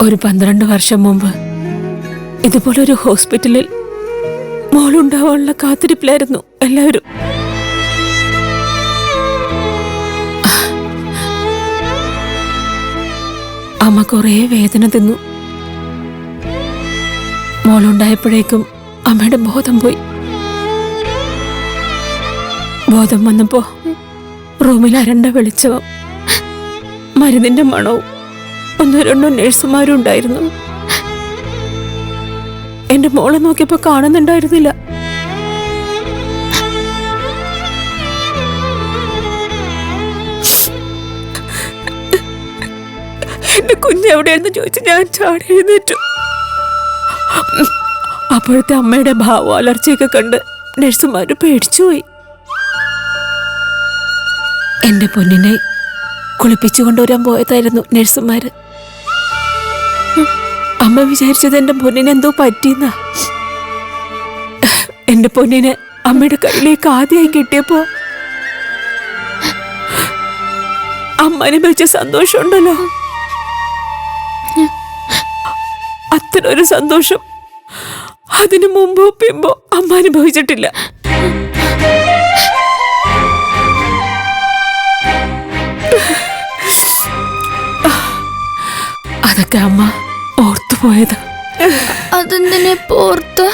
ഒരു 12 വർഷം മുമ്പ് ഇതുപോലൊരു ഹോസ്പിറ്റലിൽ മോളുണ്ടാവാനുള്ള കാത്തിരിപ്പിലായിരുന്നു എല്ലാവരും. അമ്മ കുറേ വേദന തിന്നു. മോളുണ്ടായപ്പോഴേക്കും അമ്മയുടെ ബോധം പോയി. ബോധം വന്നപ്പോ റൂമിൽ അരണ്ട വെളിച്ചവും മരുന്നിന്റെ മണവും 1-2 നഴ്സുമാരും ഉണ്ടായിരുന്നു. എന്റെ മോളെ നോക്കിയപ്പോ കാണുന്നുണ്ടായിരുന്നില്ല. എന്റെ കുഞ്ഞെവിടെയെന്ന് ചോദിച്ച് ഞാൻ ചാടി എഴുന്നേറ്റു. അപ്പോഴത്തെ അമ്മയുടെ ഭാവം അലർച്ചയൊക്കെ കണ്ട് നഴ്സുമാര് പേടിച്ചുപോയി. എന്റെ പൊന്നിനെ കുളിപ്പിച്ചു കൊണ്ടുവരാൻ പോയതായിരുന്നു നഴ്സുമാര്. അമ്മ വിചാരിച്ചത് എന്റെ പൊന്നിന് എന്തോ പറ്റിയെന്നാ. എന്റെ പൊന്നിനെ അമ്മയുടെ കയ്യിലേക്ക് ആദ്യമായി കിട്ടിയപ്പോ അമ്മ അനുഭവിച്ച സന്തോഷമുണ്ടല്ലോ, അത്രയൊരു സന്തോഷം അതിനു മുമ്പോ പിമ്പോ അമ്മ അനുഭവിച്ചിട്ടില്ല. അതൊക്കെ അമ്മ ഓർത്തുപോയത്. അതെന്തിനെ ഓർത്ത്?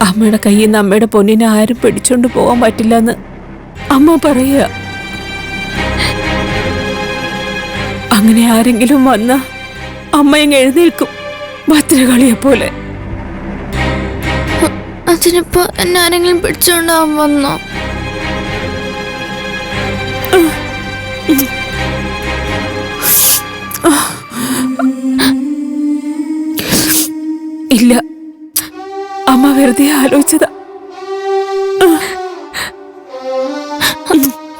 അമ്മയുടെ കയ്യിൽ നിന്ന് അമ്മയുടെ പൊന്നിനെ ആരും പിടിച്ചോണ്ട് പോകാൻ പറ്റില്ലെന്ന് അമ്മ പറയുക. അങ്ങനെ ആരെങ്കിലും വന്ന അമ്മ ഇങ്ങ് എഴുന്നേൽക്കും, ഭദ്രകാളിയെ പോലെ. അതിനിപ്പോ എന്നെ ആരെങ്കിലും പിടിച്ചോണ്ടാവാൻ വന്നോ? ഇല്ല, അമ്മ വെറുതെ ആലോചിച്ചതാ.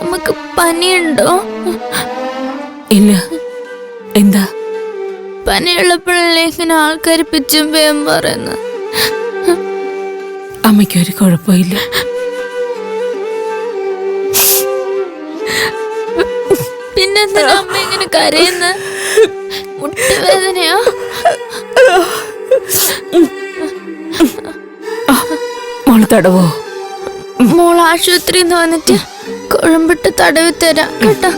നമുക്ക് പനിയുണ്ടോ? ഇല്ല. എന്താ? പനിയുള്ളപ്പോഴല്ലേ ഇങ്ങനെ ആൾക്കാർ പിച്ചും പേയും പറയുന്നത്? അമ്മയ്ക്കൊരു കുഴപ്പമില്ല. പിന്നെന്തിനാ അമ്മ ഇങ്ങനെ കരയുന്ന? മുട്ടുവേദനയോ? മോള് തടവോ? മോൾ ആശുപത്രിയിൽ നിന്ന് വന്നിട്ട് കുഴമ്പിട്ട് തടവി തരാം കേട്ടോ.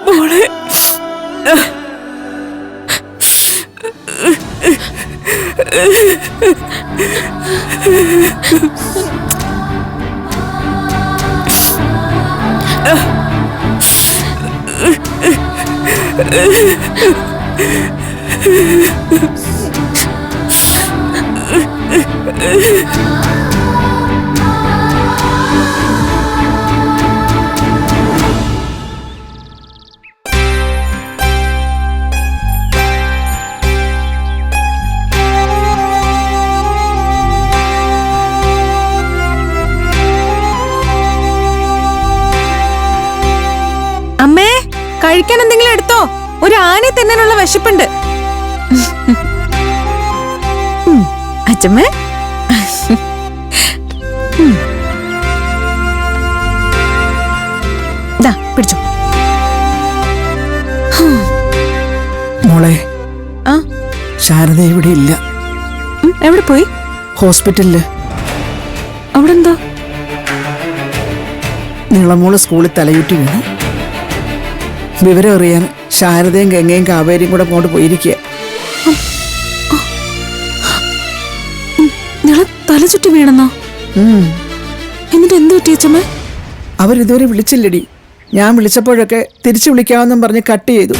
മോളെ അമ്മേ, കഴിക്കാൻ എന്തെങ്കിലും എടുത്തോ? ഒരു ആന തിന്നാനുള്ള വിശപ്പുണ്ട്. അച്ഛമ്മേ, പിടിച്ചോ. മോളെ, ആ ശാരദ ഇവിടെ ഇല്ല. എവിടെ പോയി? ഹോസ്പിറ്റലില്. അവിടെ എന്താ? നീളമോള് സ്കൂളിൽ തലയുറ്റി വീണു. വിവരം അറിയാൻ ശാരദയും ഗംഗയും കാവേരിയും കൂടെ അങ്ങോട്ട് പോയിരിക്കുക. തല ചുറ്റി വീണെന്നോ? എന്നിട്ട് എന്ത് പറ്റി അച്ഛമ്മേ? അവരിതുവരെ വിളിച്ചില്ലടി. ഞാൻ വിളിച്ചപ്പോഴൊക്കെ തിരിച്ചു വിളിക്കാമെന്നും പറഞ്ഞ് കട്ട് ചെയ്തു.